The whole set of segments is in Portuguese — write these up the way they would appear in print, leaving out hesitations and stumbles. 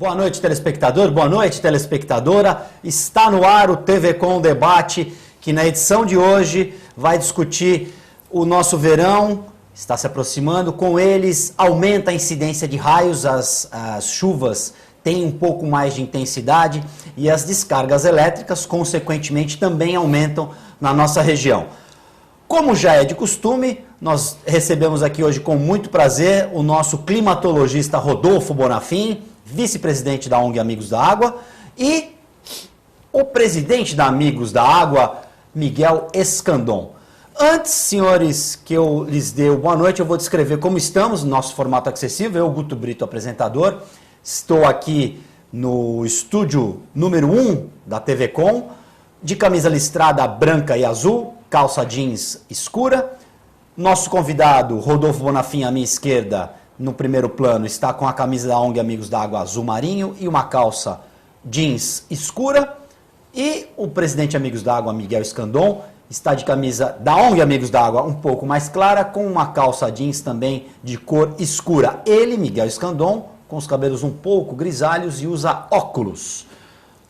Boa noite, telespectador. Boa noite, telespectadora. Está no ar o TV Com Debate, que na edição de hoje vai discutir o nosso verão. Está se aproximando. Com eles, aumenta a incidência de raios, as chuvas têm um pouco mais de intensidade e as descargas elétricas, consequentemente, também aumentam na nossa região. Como já é de costume, nós recebemos aqui hoje com muito prazer o nosso climatologista Rodolfo Bonafim, vice-presidente da ONG Amigos da Água, e o presidente da Amigos da Água, Miguel Escandon. Antes, senhores, que eu lhes dê boa noite, eu vou descrever como estamos no nosso formato acessível. Eu, Guto Brito, apresentador, estou aqui no estúdio número 1 da TV Com, de camisa listrada branca e azul, calça jeans escura. Nosso convidado, Rodolfo Bonafim, à minha esquerda, no primeiro plano, está com a camisa da ONG Amigos da Água azul marinho e uma calça jeans escura. E o presidente Amigos da Água, Miguel Escandon, está de camisa da ONG Amigos da Água um pouco mais clara, com uma calça jeans também de cor escura. Ele, Miguel Escandon, com os cabelos um pouco grisalhos e usa óculos.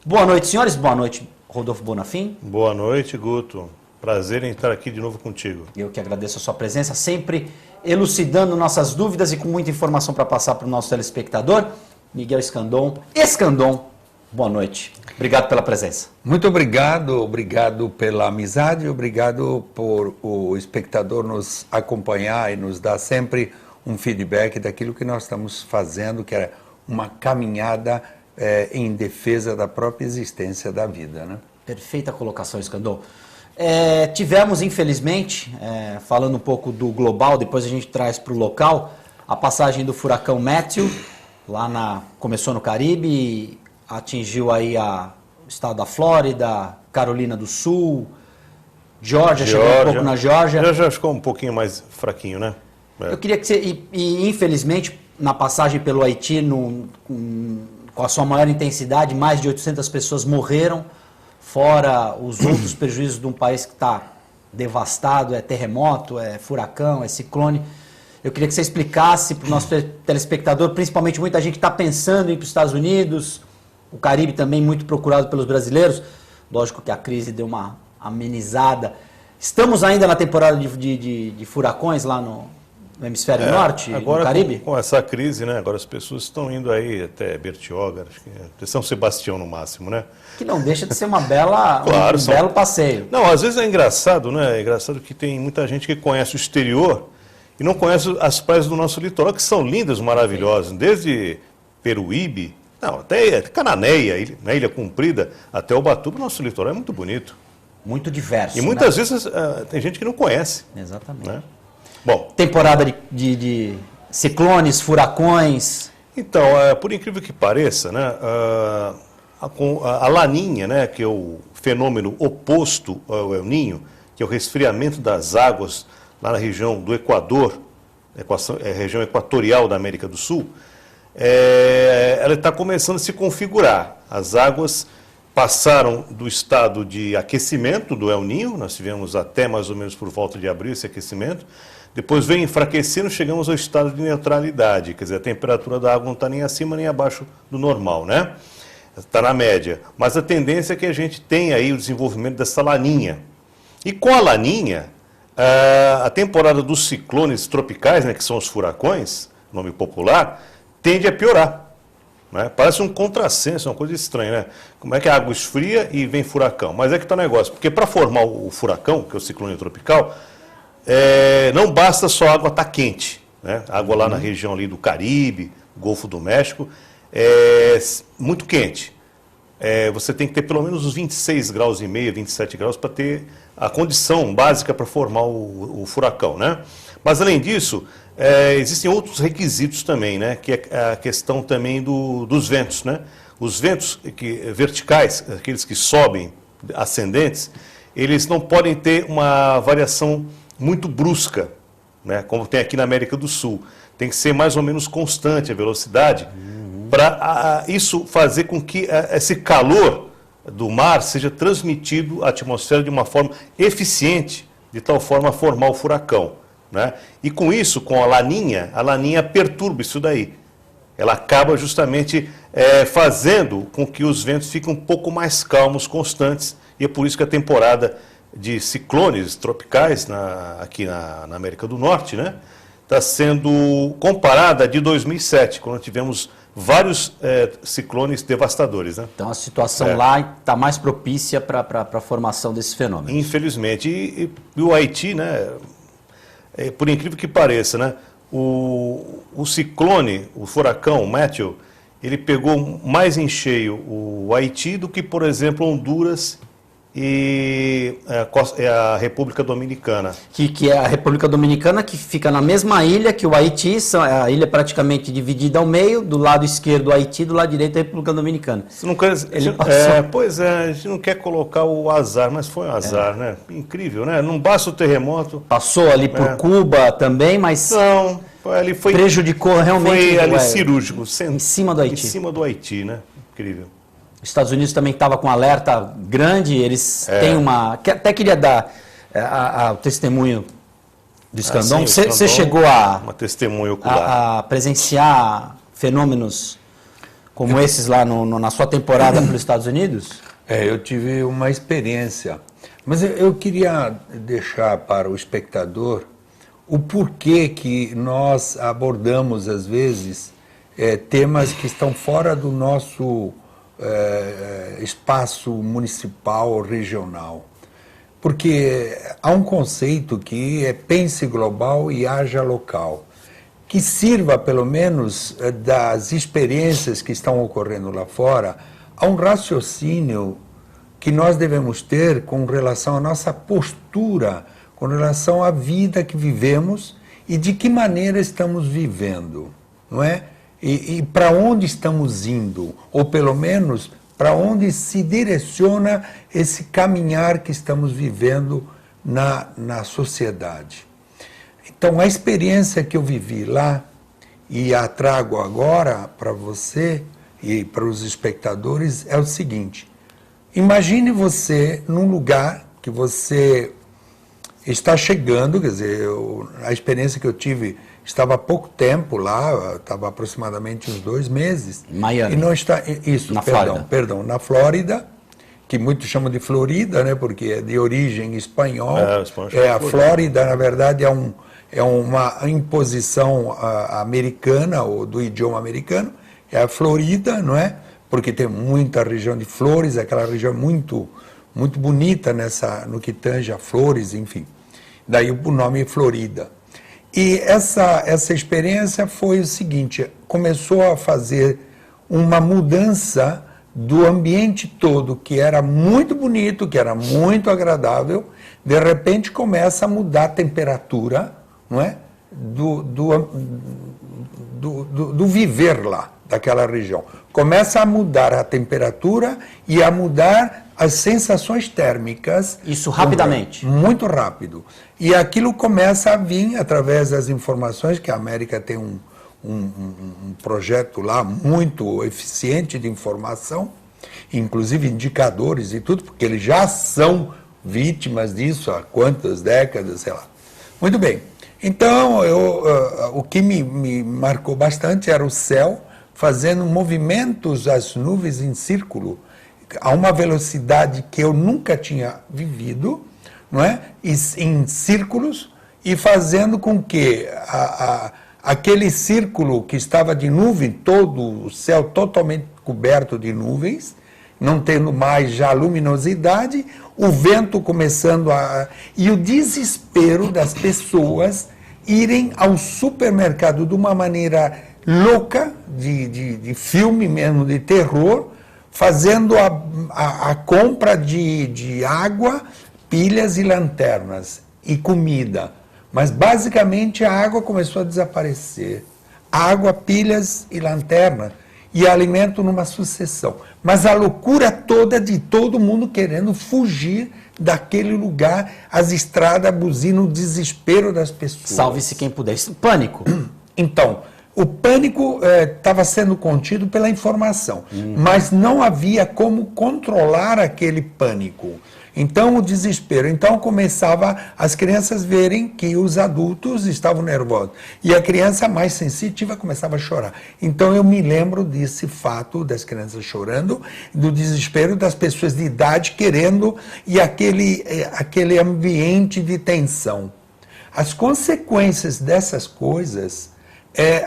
Boa noite, senhores. Boa noite, Rodolfo Bonafim. Boa noite, Guto. Prazer em estar aqui de novo contigo. Eu que agradeço a sua presença, sempre elucidando nossas dúvidas e com muita informação para passar para o nosso telespectador. Miguel Escandon. Escandon, boa noite. Obrigado pela presença. Muito obrigado pela amizade, obrigado por o espectador nos acompanhar e nos dar sempre um feedback daquilo que nós estamos fazendo, que é uma caminhada em defesa da própria existência da vida, né? Perfeita colocação, Escandon. Tivemos, infelizmente, falando um pouco do global, depois a gente traz para o local, a passagem do furacão Matthew, começou no Caribe e atingiu aí o estado da Flórida, Carolina do Sul, Geórgia, chegou um pouco na Geórgia. Já ficou um pouquinho mais fraquinho, né? Eu queria que você, infelizmente, na passagem pelo Haiti, com a sua maior intensidade, mais de 800 pessoas morreram, fora os outros prejuízos de um país que está devastado, é terremoto, é furacão, é ciclone. Eu queria que você explicasse para o nosso telespectador, principalmente muita gente que está pensando em ir para os Estados Unidos, o Caribe também muito procurado pelos brasileiros. Lógico que a crise deu uma amenizada. Estamos ainda na temporada de furacões lá no hemisfério norte, agora, no Caribe? Com essa crise, né? Agora as pessoas estão indo aí até Bertioga, acho que até São Sebastião no máximo, né? Que não deixa de ser uma bela, claro, um belo passeio. Não, às vezes é engraçado, né? É engraçado que tem muita gente que conhece o exterior e não conhece as praias do nosso litoral, que são lindas, maravilhosas, desde Peruíbe, até Cananéia, na Ilha Comprida, até Ubatuba, o nosso litoral é muito bonito. Muito diverso. E muitas vezes tem gente que não conhece. Exatamente. Né? Bom, temporada de ciclones, furacões. Então, por incrível que pareça, né, a Laninha, né, que é o fenômeno oposto ao El Niño, que é o resfriamento das águas lá na região do Equador, região equatorial da América do Sul, ela está começando a se configurar. As águas passaram do estado de aquecimento do El Niño, nós tivemos até mais ou menos por volta de abril esse aquecimento, depois vem enfraquecendo, chegamos ao estado de neutralidade, quer dizer, a temperatura da água não está nem acima nem abaixo do normal, né? Está na média. Mas a tendência é que a gente tenha aí o desenvolvimento dessa laninha. E com a laninha, a temporada dos ciclones tropicais, né, que são os furacões, nome popular, tende a piorar. Né? Parece um contrassenso, uma coisa estranha, né? Como é que a água esfria e vem furacão? Mas é que está o negócio, porque para formar o furacão, que é o ciclone tropical, não basta só a água estar quente, né? A água lá na região ali do Caribe, Golfo do México, é muito quente. Você tem que ter pelo menos uns 26 graus e meio, 27 graus para ter a condição básica para formar o furacão, né? Mas além disso, existem outros requisitos também, né? Que é a questão também dos ventos, né? Os ventos verticais, aqueles que sobem, ascendentes, eles não podem ter uma variação muito brusca, né, como tem aqui na América do Sul. Tem que ser mais ou menos constante a velocidade, para isso fazer com que esse calor do mar seja transmitido à atmosfera de uma forma eficiente, de tal forma a formar o furacão. Né? E com isso, com a laninha perturba isso daí. Ela acaba justamente fazendo com que os ventos fiquem um pouco mais calmos, constantes, e é por isso que a temporada de ciclones tropicais aqui na América do Norte, né, está sendo comparada a de 2007, quando tivemos vários ciclones devastadores. Né? Então a situação lá está mais propícia para a formação desse fenômeno. Infelizmente. E o Haiti, né, por incrível que pareça, né, o ciclone, o furacão Matthew, ele pegou mais em cheio o Haiti do que, por exemplo, Honduras e a República Dominicana. Que é a República Dominicana, que fica na mesma ilha que o Haiti, a ilha praticamente dividida ao meio, do lado esquerdo o Haiti, do lado direito a República Dominicana. Você não quer, pois é, a gente não quer colocar o azar, mas foi um azar, né? Incrível, né? Não basta o terremoto. Passou ali por Cuba também, mas não, ali foi, prejudicou realmente. Foi ali cirúrgico, em cima do Haiti. Em cima do Haiti, né? Incrível. Os Estados Unidos também estava com um alerta grande, eles têm uma... Até queria dar o testemunho do Escandon. Você chegou uma testemunha ocular. a presenciar fenômenos como esses lá na sua temporada pelos Estados Unidos? Eu tive uma experiência. Mas eu queria deixar para o espectador o porquê que nós abordamos, às vezes, temas que estão fora do nosso... espaço municipal ou regional. Porque há um conceito que é pense global e haja local, que sirva pelo menos das experiências que estão ocorrendo lá fora a um raciocínio que nós devemos ter com relação à nossa postura, com relação à vida que vivemos e de que maneira estamos vivendo, não é? E para onde estamos indo, ou pelo menos para onde se direciona esse caminhar que estamos vivendo na sociedade. Então, a experiência que eu vivi lá, e a trago agora para você e para os espectadores, é o seguinte: imagine você num lugar que você está chegando, quer dizer, a experiência que eu tive... Estava há pouco tempo lá, estava aproximadamente uns 2 meses. Miami. E não está, isso, perdão, na Flórida, que muitos chamam de Florida, né, porque é de origem espanhol. A Flórida, na verdade, é uma imposição americana, ou do idioma americano. É a Florida, não é? Porque tem muita região de flores, aquela região muito, muito bonita no que tange a flores, enfim. Daí o nome Florida. E essa experiência foi o seguinte: começou a fazer uma mudança do ambiente todo, que era muito bonito, que era muito agradável, de repente começa a mudar a temperatura, não é? Do viver lá, daquela região. Começa a mudar a temperatura e a mudar as sensações térmicas. Isso rapidamente? Muito rápido. E aquilo começa a vir através das informações, que a América tem um projeto lá muito eficiente de informação, inclusive indicadores e tudo, porque eles já são vítimas disso há quantas décadas, sei lá. Muito bem. Então, o que me marcou bastante era o céu fazendo movimentos, as nuvens em círculo, a uma velocidade que eu nunca tinha vivido, não é? Em círculos, e fazendo com que aquele círculo que estava de nuvem, todo o céu totalmente coberto de nuvens, não tendo mais já luminosidade, o vento começando e o desespero das pessoas irem ao supermercado de uma maneira louca, de filme mesmo, de terror, fazendo a compra de água, pilhas e lanternas e comida. Mas basicamente a água começou a desaparecer. Água, pilhas e lanterna. E alimento numa sucessão. Mas a loucura toda de todo mundo querendo fugir daquele lugar, as estradas, a buzina, o desespero das pessoas. Salve-se quem puder. Pânico. Então, o pânico estava sendo contido pela informação, mas não havia como controlar aquele pânico. Então, o desespero. Então, começava as crianças verem que os adultos estavam nervosos. E a criança mais sensitiva começava a chorar. Então, eu me lembro desse fato das crianças chorando, do desespero das pessoas de idade querendo, e aquele ambiente de tensão. As consequências dessas coisas,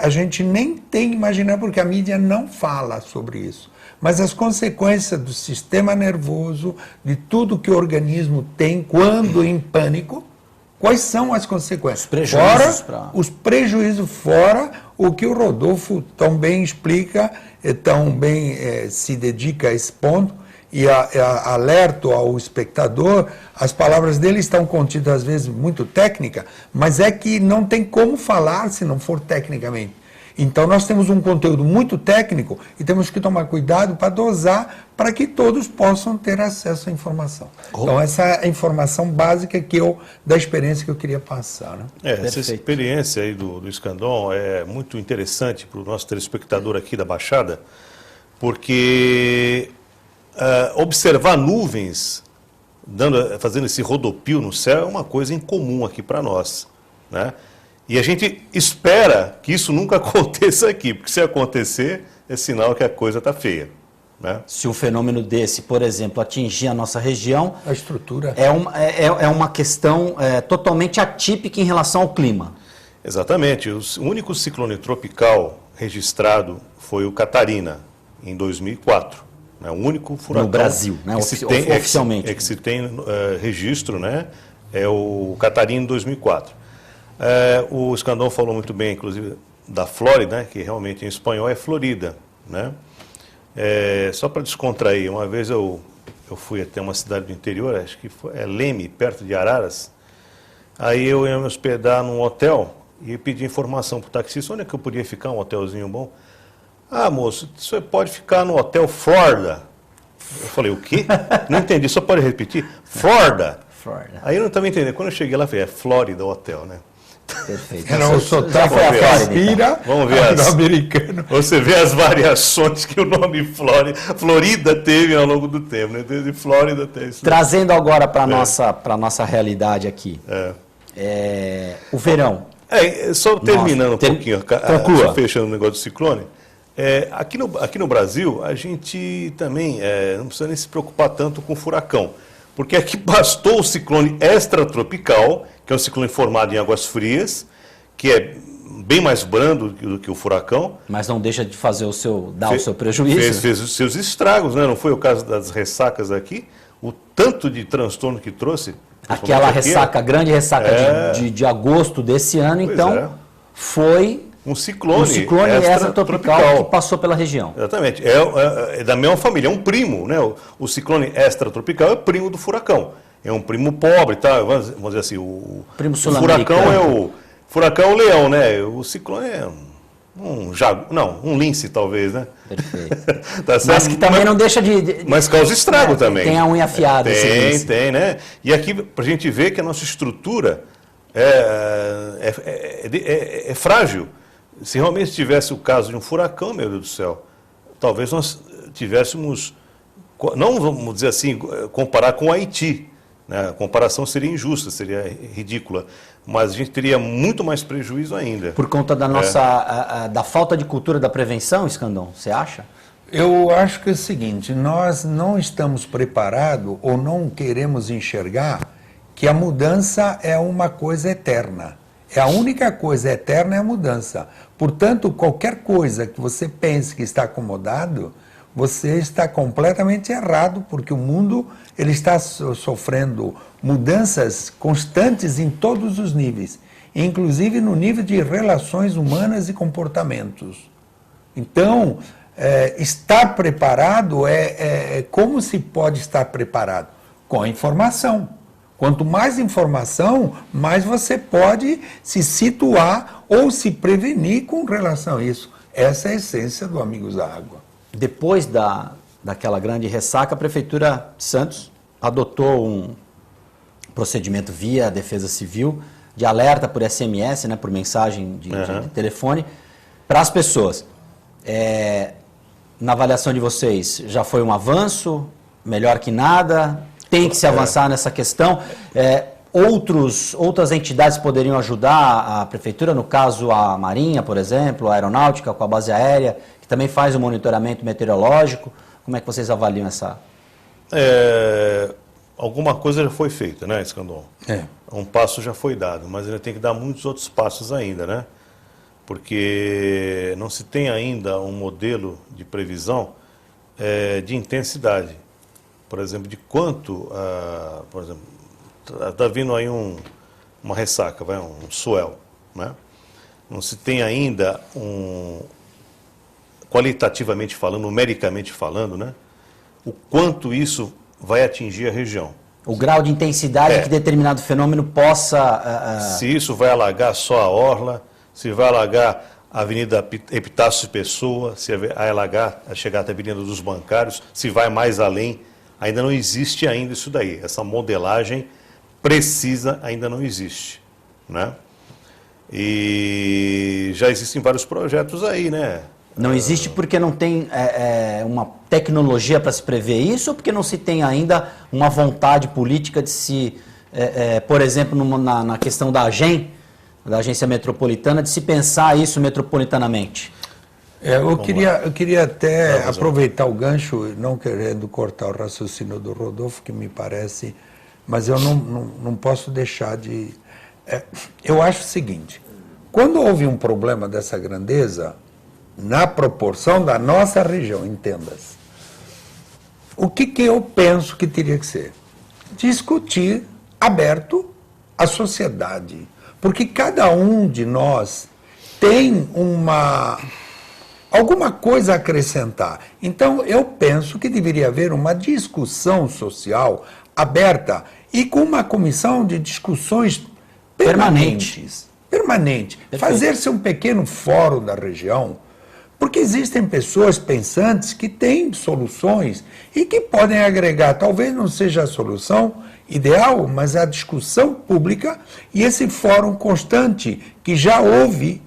a gente nem tem que imaginar, porque a mídia não fala sobre isso. Mas as consequências do sistema nervoso, de tudo que o organismo tem quando em pânico, quais são as consequências? Os prejuízos. Os prejuízos, fora o que o Rodolfo tão bem explica, tão bem se dedica a esse ponto, e alerto ao espectador, as palavras dele estão contidas às vezes muito técnica, mas é que não tem como falar se não for tecnicamente. Então nós temos um conteúdo muito técnico e temos que tomar cuidado para dosar, para que todos possam ter acesso à informação. Então essa é a informação básica da experiência que eu queria passar. Né? Essa experiência aí do Escandon é muito interessante para o nosso telespectador aqui da Baixada, porque observar nuvens fazendo esse rodopio no céu é uma coisa incomum aqui para nós, né? E a gente espera que isso nunca aconteça aqui, porque se acontecer, é sinal que a coisa está feia, né? Se um fenômeno desse, por exemplo, atingir a nossa região, a estrutura é uma questão totalmente atípica em relação ao clima. Exatamente. O único ciclone tropical registrado foi o Catarina, em 2004. O único furacão no Brasil, né? Oficialmente. Que se tem registro, né? É o Catarina em 2004. O Escandon falou muito bem, inclusive, da Flórida, né? Que realmente em espanhol é Florida, né? Só para descontrair, uma vez eu fui até uma cidade do interior, acho que foi Leme, perto de Araras. Aí eu ia me hospedar num hotel e pedi informação para o taxista, onde é que eu podia ficar, um hotelzinho bom? Ah, moço, você pode ficar no Hotel Florida. Eu falei, o quê? Não entendi, só pode repetir? Florida. Aí eu não estava entendendo. Quando eu cheguei lá, eu falei, é Flórida o hotel, né? Perfeito. Era o sotaque Flórida. Vamos ver americano. Você vê as variações que o nome Florida teve ao longo do tempo, né? Desde Flórida até isso. Trazendo agora para a nossa realidade aqui. O verão. Só terminando um pouquinho, conclua. Só fechando o negócio do ciclone. Aqui no Brasil, a gente também não precisa nem se preocupar tanto com furacão, porque aqui bastou o ciclone extratropical, que é um ciclone formado em águas frias, que é bem mais brando do que o furacão. Mas não deixa de fazer o seu prejuízo. Fez os seus estragos, né? Não foi o caso das ressacas aqui, o tanto de transtorno que trouxe. Aquela grande ressaca de agosto desse ano, Pois então, foi um ciclone extratropical que passou pela região. Exatamente. É da mesma família, é um primo, né? O ciclone extratropical é primo do furacão. É um primo pobre, tá? Vamos dizer assim, o furacão é o leão, né? O ciclone é um lince, talvez, né? Perfeito. Tá certo? Mas que também não deixa de... Mas causa estrago também. Tem a unha afiada. Tem, né? E aqui, para a gente ver que a nossa estrutura é frágil. Se realmente tivesse o caso de um furacão, meu Deus do céu, talvez nós tivéssemos, não vamos dizer assim, comparar com o Haiti, né? A comparação seria injusta, seria ridícula, mas a gente teria muito mais prejuízo ainda. Por conta da da falta de cultura da prevenção, Escandon, você acha? Eu acho que é o seguinte, nós não estamos preparados ou não queremos enxergar que a mudança é uma coisa eterna. A única coisa eterna é a mudança. Portanto, qualquer coisa que você pense que está acomodado, você está completamente errado, porque o mundo ele está sofrendo mudanças constantes em todos os níveis, inclusive no nível de relações humanas e comportamentos. Então, estar preparado como se pode estar preparado? Com a informação. Quanto mais informação, mais você pode se situar ou se prevenir com relação a isso. Essa é a essência do Amigos da Água. Depois daquela grande ressaca, a Prefeitura de Santos adotou um procedimento via Defesa Civil de alerta por SMS, né, por mensagem de telefone, para as pessoas. Na avaliação de vocês, já foi um avanço? Melhor que nada? tem que se avançar nessa questão. Outras entidades poderiam ajudar a prefeitura, no caso a Marinha, por exemplo, a Aeronáutica com a base aérea, que também faz o monitoramento meteorológico. Como é que vocês avaliam essa? Alguma coisa já foi feita, né, Escandon? Um passo já foi dado, mas ainda tem que dar muitos outros passos ainda, né? Porque não se tem ainda um modelo de previsão de intensidade. Por exemplo, de quanto, por exemplo, está vindo aí uma ressaca, um swell, né? Não se tem ainda qualitativamente falando, numericamente falando, né? O quanto isso vai atingir a região. O grau de intensidade que determinado fenômeno possa... Se isso vai alagar só a orla, se vai alagar a Avenida Epitácio Pessoa, se vai alagar, chegar até a Avenida dos Bancários, se vai mais além, ainda não existe ainda isso daí. Essa modelagem precisa ainda não existe, né? E já existem vários projetos aí, né? Não existe porque não tem uma tecnologia para se prever isso, ou porque não se tem ainda uma vontade política de se, por exemplo, na questão da Agência Metropolitana, de se pensar isso metropolitanamente? Eu queria até aproveitar o gancho, não querendo cortar o raciocínio do Rodolfo, que me parece, mas eu não posso deixar de... eu acho o seguinte, quando houve um problema dessa grandeza, na proporção da nossa região, entenda-se, o que eu penso que teria que ser? Discutir aberto a sociedade, porque cada um de nós tem alguma coisa a acrescentar. Então, eu penso que deveria haver uma discussão social aberta e com uma comissão de discussões permanente. Fazer-se um pequeno fórum da região, porque existem pessoas pensantes que têm soluções e que podem agregar, talvez não seja a solução ideal, mas a discussão pública e esse fórum constante que já houve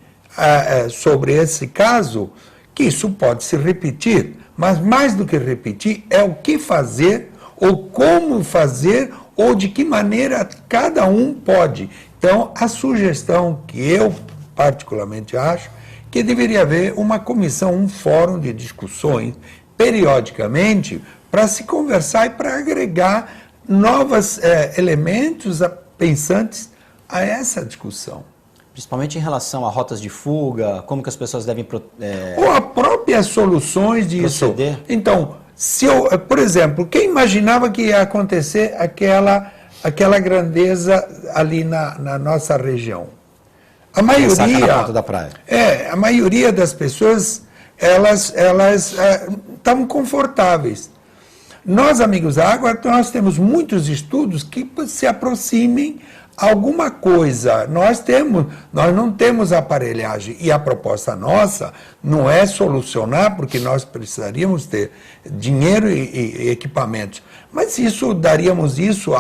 sobre esse caso, que isso pode se repetir, mas mais do que repetir é o que fazer ou como fazer ou de que maneira cada um pode. Então, a sugestão que eu particularmente acho que deveria haver uma comissão, um fórum de discussões, periodicamente, para se conversar e para agregar novos elementos pensantes a essa discussão. Principalmente em relação a rotas de fuga, como que as pessoas devem... Ou a próprias soluções disso. Proceder. Então, por exemplo, quem imaginava que ia acontecer aquela grandeza ali na nossa região? A maioria, na ponta da praia. A maioria das pessoas, elas estavam confortáveis. Nós, Amigos da Água, nós temos muitos estudos que se aproximem a alguma coisa. Nós não temos aparelhagem e a proposta nossa não é solucionar, porque nós precisaríamos ter dinheiro e equipamentos, mas daríamos isso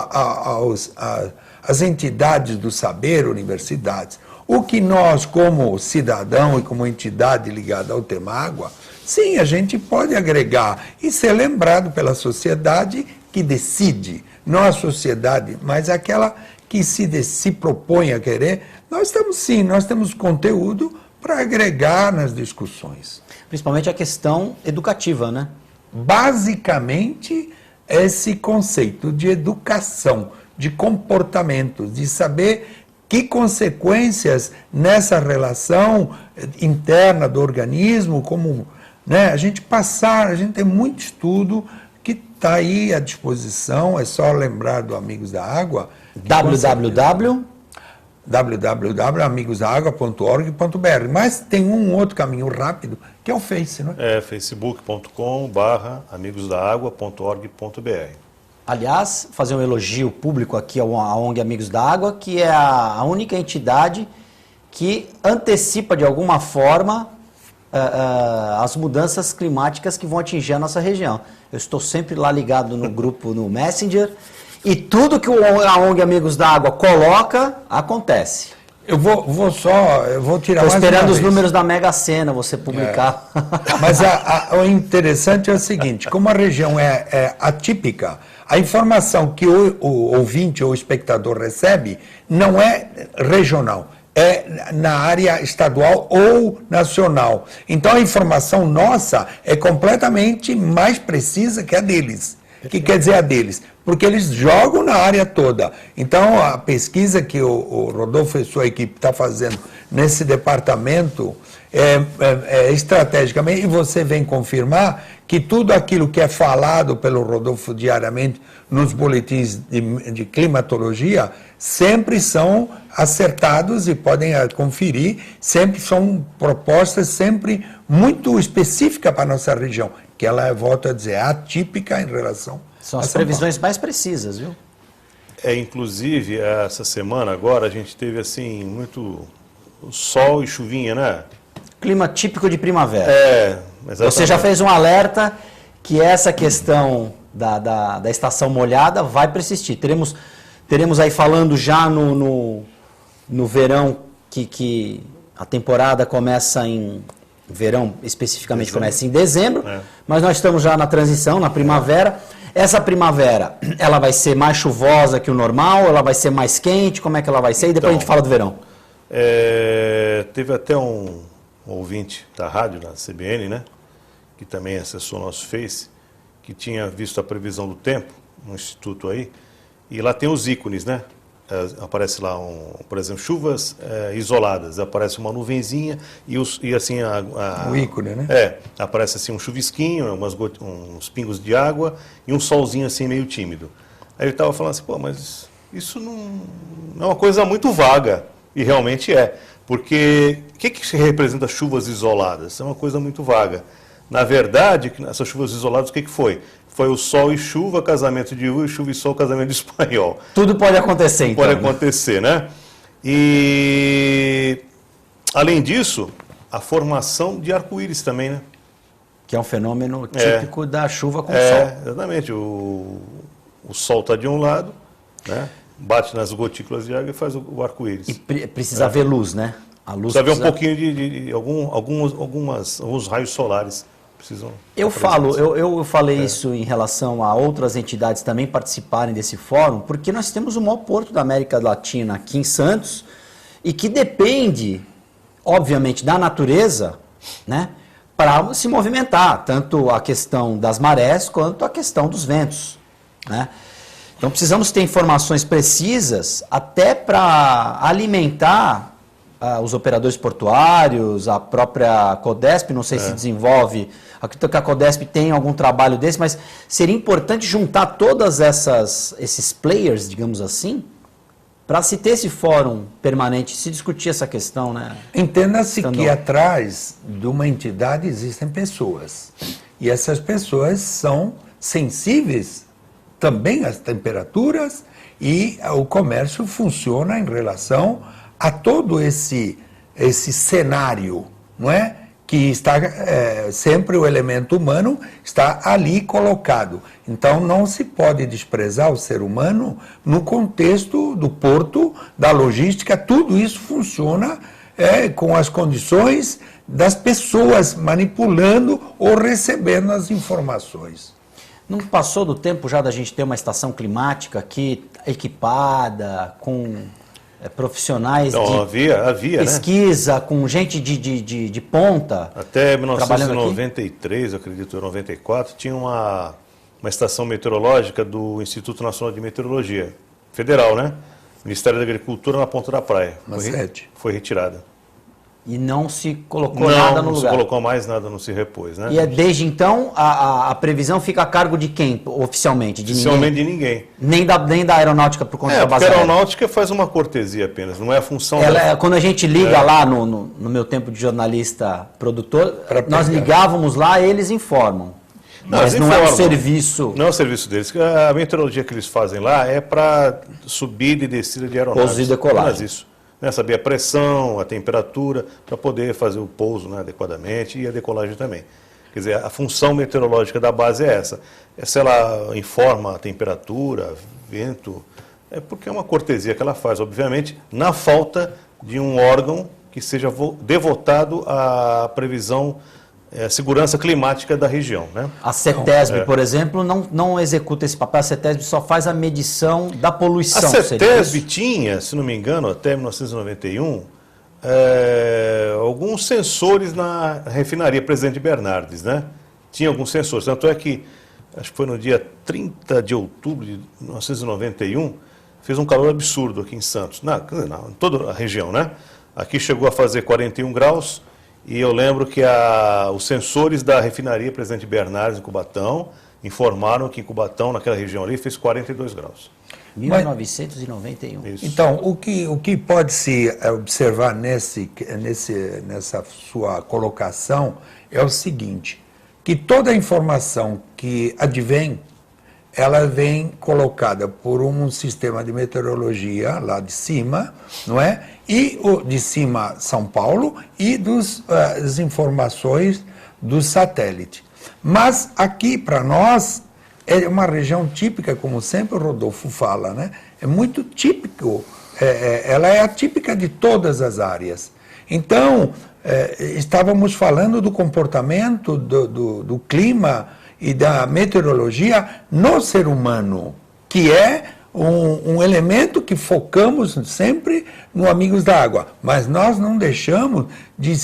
às entidades do saber, universidades. O que nós, como cidadão e como entidade ligada ao tema água, sim, a gente pode agregar e ser lembrado pela sociedade que decide, não a sociedade, mas aquela que se propõe a querer. Nós temos conteúdo para agregar nas discussões. Principalmente a questão educativa, né? Basicamente, esse conceito de educação, de comportamentos, de saber que consequências nessa relação interna do organismo, como a gente tem muito estudo que está aí à disposição, é só lembrar do Amigos da Água. www.amigosdaagua.org.br. Mas tem um outro caminho rápido, que é o Face, não é? facebook.com/amigosdaagua.org.br. Aliás, fazer um elogio público aqui à ONG Amigos da Água, que é a única entidade que antecipa de alguma forma as mudanças climáticas que vão atingir a nossa região. Eu estou sempre lá ligado no grupo, no Messenger, e tudo que a ONG Amigos da Água coloca, acontece. Eu vou tirar mais uma vez. Estou esperando os números da Mega Sena, você publicar. Mas o interessante é o seguinte, como a região é atípica, A informação que o ouvinte ou o espectador recebe não é regional, é na área estadual ou nacional. Então a informação nossa é completamente mais precisa que a deles. O que quer dizer a deles? Porque eles jogam na área toda. Então a pesquisa que o Rodolfo e sua equipe está fazendo nesse departamento estrategicamente, e você vem confirmar que tudo aquilo que é falado pelo Rodolfo diariamente nos boletins de climatologia sempre são acertados e podem conferir, sempre são propostas sempre muito específicas para a nossa região, que ela, volto a dizer, é atípica em relação São as previsões mais precisas, viu? Inclusive, essa semana agora a gente teve assim muito sol e chuvinha, né? Clima típico de primavera. Exatamente. Você já fez um alerta que essa questão da estação molhada vai persistir. Teremos aí falando já no verão, que a temporada começa em... Verão especificamente começa em dezembro, mas nós estamos já na transição, na primavera. Essa primavera, ela vai ser mais chuvosa que o normal? Ela vai ser mais quente? Como é que ela vai ser? E depois a gente fala do verão. Teve até um ouvinte da rádio, da CBN, né, que também acessou o nosso Face, que tinha visto a previsão do tempo, no instituto aí, e lá tem os ícones, né? Aparece lá, por exemplo, chuvas isoladas, aparece uma nuvenzinha e assim... O ícone, né? Aparece assim um chuvisquinho, uns pingos de água e um solzinho assim meio tímido. Aí ele estava falando assim, pô, mas isso não é uma coisa muito vaga, e realmente é. Porque o que representa chuvas isoladas? É uma coisa muito vaga. Na verdade, essas chuvas isoladas, o que foi? Foi o sol e chuva, casamento de uva, e chuva e sol, casamento de espanhol. Tudo pode acontecer, então. Pode acontecer, né? E, além disso, a formação de arco-íris também, né? Que é um fenômeno típico da chuva com sol. Exatamente. O sol está de um lado, né? Bate nas gotículas de água e faz o arco-íris. E precisa haver luz, né? A luz precisa haver um pouquinho de alguns raios solares. Eu falei isso em relação a outras entidades também participarem desse fórum, porque nós temos o maior porto da América Latina aqui em Santos, e que depende, obviamente, da natureza, né, para se movimentar, tanto a questão das marés quanto a questão dos ventos, né? Então precisamos ter informações precisas até para alimentar os operadores portuários, a própria Codesp, não sei se desenvolve, acredito que a Codesp tem algum trabalho desse, mas seria importante juntar todas esses players, digamos assim, para se ter esse fórum permanente, se discutir essa questão, né? Entenda-se que atrás de uma entidade existem pessoas, e essas pessoas são sensíveis também às temperaturas, e o comércio funciona em relação a todo esse cenário, não é? Que está sempre o elemento humano está ali colocado. Então não se pode desprezar o ser humano no contexto do porto, da logística, tudo isso funciona com as condições das pessoas manipulando ou recebendo as informações. Não passou do tempo já da gente ter uma estação climática aqui equipada, com profissionais de pesquisa, né? Com gente de ponta. Até 1993, eu acredito, 94, tinha uma estação meteorológica do Instituto Nacional de Meteorologia, federal, né? Ministério da Agricultura, na Ponta da Praia. Foi retirada. E não se colocou nada no lugar. Não se colocou mais nada, não se repôs, né? E desde então a previsão fica a cargo de quem, oficialmente? Oficialmente de ninguém. Nem da aeronáutica por conta da base aérea. A aeronáutica faz uma cortesia apenas, não é a função dela. Quando a gente liga lá no meu tempo de jornalista produtor, nós ligávamos lá, eles informam. Mas não é o serviço... Não é o serviço deles. A meteorologia que eles fazem lá é para subida e descida de aeronaves. Pouso e decolagem. Apenas isso. Saber a pressão, a temperatura, para poder fazer o pouso, né, adequadamente, e a decolagem também. Quer dizer, a função meteorológica da base é essa. Se ela informa a temperatura, vento, é porque é uma cortesia que ela faz, obviamente, na falta de um órgão que seja devotado à previsão segurança climática da região, né? A CETESB, por exemplo, não executa esse papel. A CETESB só faz a medição da poluição. A CETESB tinha, se não me engano, até 1991, alguns sensores na refinaria Presidente Bernardes, né? Tinha alguns sensores. Tanto é que, acho que foi no dia 30 de outubro de 1991, fez um calor absurdo aqui em Santos, em toda a região, né? Aqui chegou a fazer 41 graus. E eu lembro que os sensores da refinaria Presidente Bernardes, em Cubatão, informaram que em Cubatão, naquela região ali, fez 42 graus. 1991. Isso. Então, o que pode se observar nessa sua colocação é o seguinte, que toda a informação que advém, ela vem colocada por um sistema de meteorologia lá de cima, não é? E de cima São Paulo e as informações do satélite. Mas aqui para nós é uma região típica, como sempre o Rodolfo fala, né? É muito típico, ela é atípica de todas as áreas. Então, estávamos falando do comportamento do clima e da meteorologia no ser humano, que é um elemento que focamos sempre no Amigos da Água, mas nós não deixamos de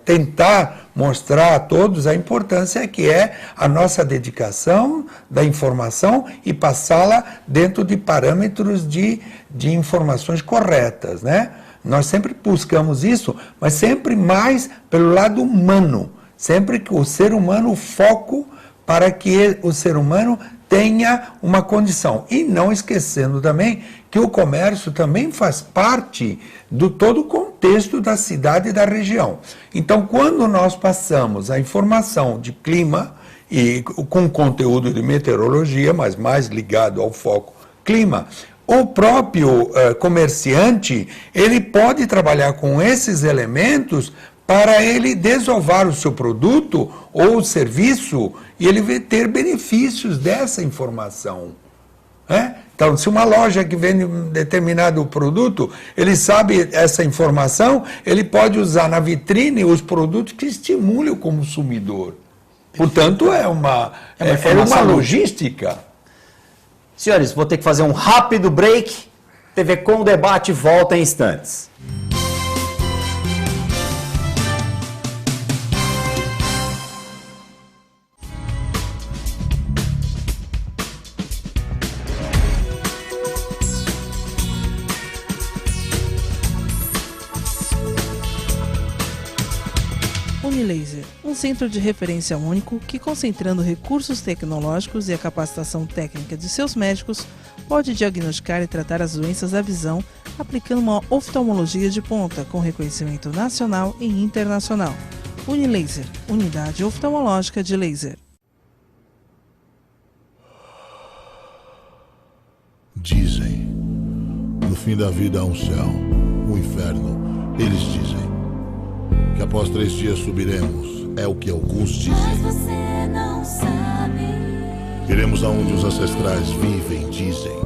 tentar mostrar a todos a importância que é a nossa dedicação da informação e passá-la dentro de parâmetros de informações corretas, né? Nós sempre buscamos isso, mas sempre mais pelo lado humano, sempre que o ser humano, o foco para que o ser humano tenha uma condição. E não esquecendo também que o comércio também faz parte do todo o contexto da cidade e da região. Então, quando nós passamos a informação de clima, e com conteúdo de meteorologia, mas mais ligado ao foco clima, o próprio comerciante, ele pode trabalhar com esses elementos para ele desovar o seu produto ou o serviço e ele vai ter benefícios dessa informação. Né? Então, se uma loja que vende um determinado produto, ele sabe essa informação, ele pode usar na vitrine os produtos que estimulem o consumidor. Portanto, é uma logística. Senhores, vou ter que fazer um rápido break. TV Com Debate volta em instantes. Unilaser, um centro de referência único que, concentrando recursos tecnológicos e a capacitação técnica de seus médicos, pode diagnosticar e tratar as doenças da visão, aplicando uma oftalmologia de ponta com reconhecimento nacional e internacional. Unilaser, unidade oftalmológica de laser. Dizem, no fim da vida há um céu, um inferno. Eles dizem que após 3 dias subiremos, é o que alguns dizem. Mas você não sabe. Iremos aonde os ancestrais vivem, dizem.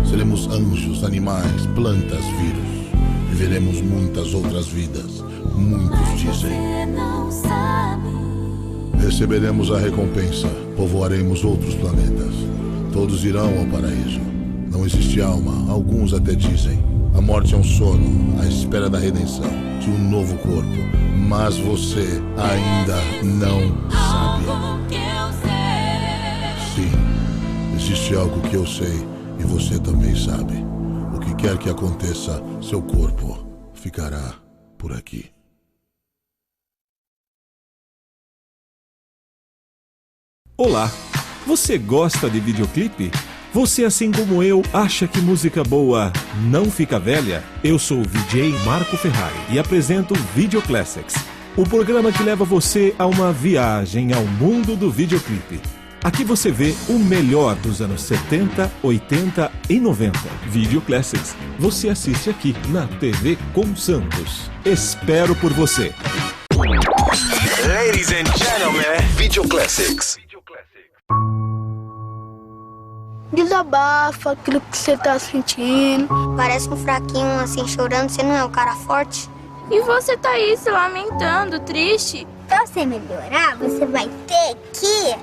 Seremos anjos, animais, plantas, vírus. Viveremos muitas outras vidas, muitos dizem. Você não sabe. Receberemos a recompensa, povoaremos outros planetas. Todos irão ao paraíso. Não existe alma, alguns até dizem. A morte é um sono, à espera da redenção, de um novo corpo. Mas você ainda não sabe. Algo que eu sei. Sim, existe algo que eu sei e você também sabe. O que quer que aconteça, seu corpo ficará por aqui. Olá, você gosta de videoclipe? Você, assim como eu, acha que música boa não fica velha? Eu sou o VJ Marco Ferrari e apresento Video Classics, o programa que leva você a uma viagem ao mundo do videoclipe. Aqui você vê o melhor dos anos 70, 80 e 90. Video Classics, você assiste aqui na TV Com Santos. Espero por você. Ladies and gentlemen, Video Classics. Desabafa aquilo que você tá sentindo. Parece um fraquinho assim chorando, você não é um cara forte? E você tá aí se lamentando, triste. Tá Pra você melhorar, você vai ter que...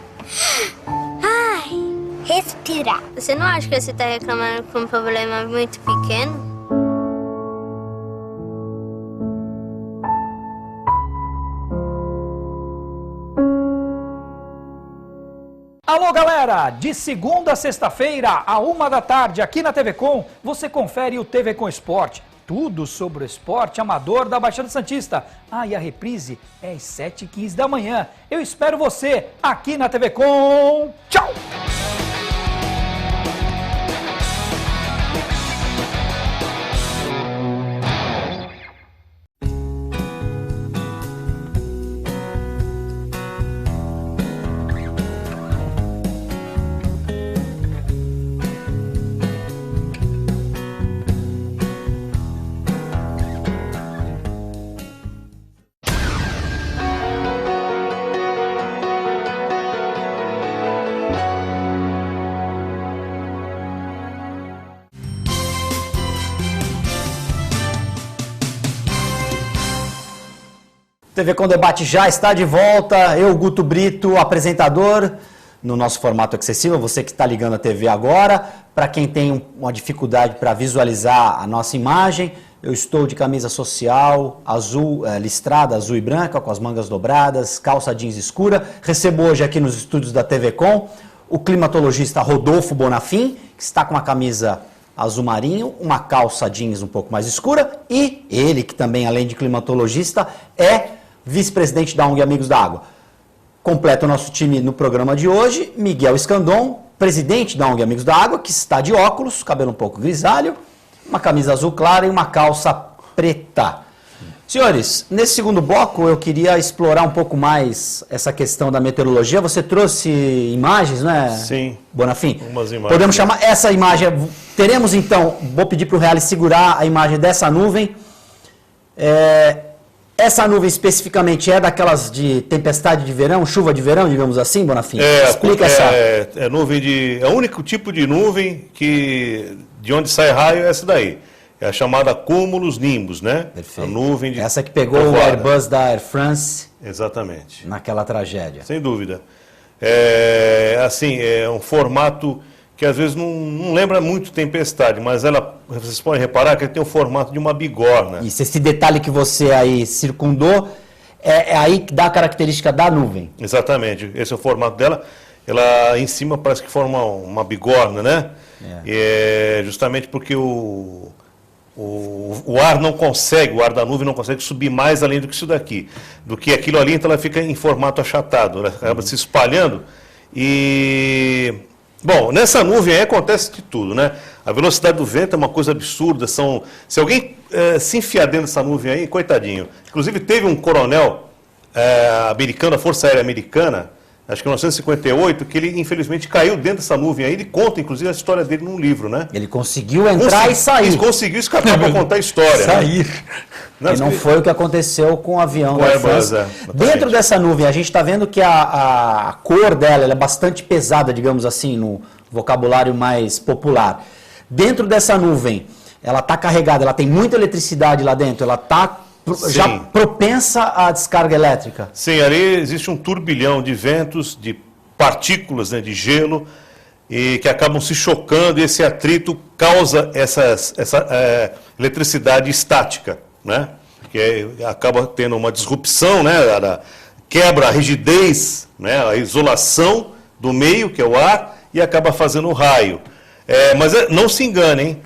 respirar. Você não acha que você tá reclamando com um problema muito pequeno? Alô, galera! De segunda a sexta-feira, à 13h, aqui na TV Com, você confere o TV Com Esporte. Tudo sobre o esporte amador da Baixada Santista. E a reprise é às 7h15 da manhã. Eu espero você aqui na TV Com. Tchau! TV Com Debate já está de volta, eu, Guto Brito, apresentador, no nosso formato acessível, você que está ligando a TV agora. Para quem tem uma dificuldade para visualizar a nossa imagem, eu estou de camisa social, azul, listrada, azul e branca, com as mangas dobradas, calça jeans escura. Recebo hoje aqui nos estúdios da TV Com o climatologista Rodolfo Bonafim, que está com uma camisa azul marinho, uma calça jeans um pouco mais escura, e ele, que também, além de climatologista, é vice-presidente da ONG Amigos da Água. Completa o nosso time no programa de hoje, Miguel Escandon, presidente da ONG Amigos da Água, que está de óculos, cabelo um pouco grisalho, uma camisa azul clara e uma calça preta. Senhores, nesse segundo bloco eu queria explorar um pouco mais essa questão da meteorologia. Você trouxe imagens, né? Sim. Bonafim? Umas imagens. Podemos chamar essa imagem. Teremos então, vou pedir para o Reale segurar a imagem dessa nuvem. Essa nuvem especificamente é daquelas de tempestade de verão, chuva de verão, digamos assim, Bonafim? Explica essa. É o único tipo de nuvem de onde sai raio é essa daí. É a chamada cumulus nimbus, né? Perfeito. A nuvem de essa que pegou o Airbus da Air France. Exatamente. Naquela tragédia. Sem dúvida. É um formato que às vezes não lembra muito tempestade, mas vocês podem reparar que ele tem o formato de uma bigorna. Isso, esse detalhe que você aí circundou, é aí que dá a característica da nuvem. Exatamente, esse é o formato dela. Ela em cima parece que forma uma bigorna, né? É justamente porque o ar não consegue, o ar da nuvem não consegue subir mais além do que isso daqui. Do que aquilo ali, então ela fica em formato achatado, ela acaba se espalhando e... Bom, nessa nuvem aí acontece de tudo, né? A velocidade do vento é uma coisa absurda. Se alguém se enfiar dentro dessa nuvem aí, coitadinho. Inclusive teve um coronel americano, da Força Aérea Americana, acho que em 1958, que ele infelizmente caiu dentro dessa nuvem aí. Ele conta, inclusive, a história dele num livro, né? Ele conseguiu entrar e sair. Conseguiu escapar para contar a história. Sair. Né? E não foi o que aconteceu com o avião da Airbus. Dentro dessa nuvem, a gente está vendo que a cor dela ela é bastante pesada, digamos assim, no vocabulário mais popular. Dentro dessa nuvem, ela está carregada, ela tem muita eletricidade lá dentro, ela está já propensa à descarga elétrica. Sim, ali existe um turbilhão de ventos, de partículas, né, de gelo, e que acabam se chocando, e esse atrito causa essa eletricidade estática, né? Que acaba tendo uma disrupção, né? Quebra a rigidez, né? A isolação do meio, que é o ar, e acaba fazendo o raio. Mas não se enganem,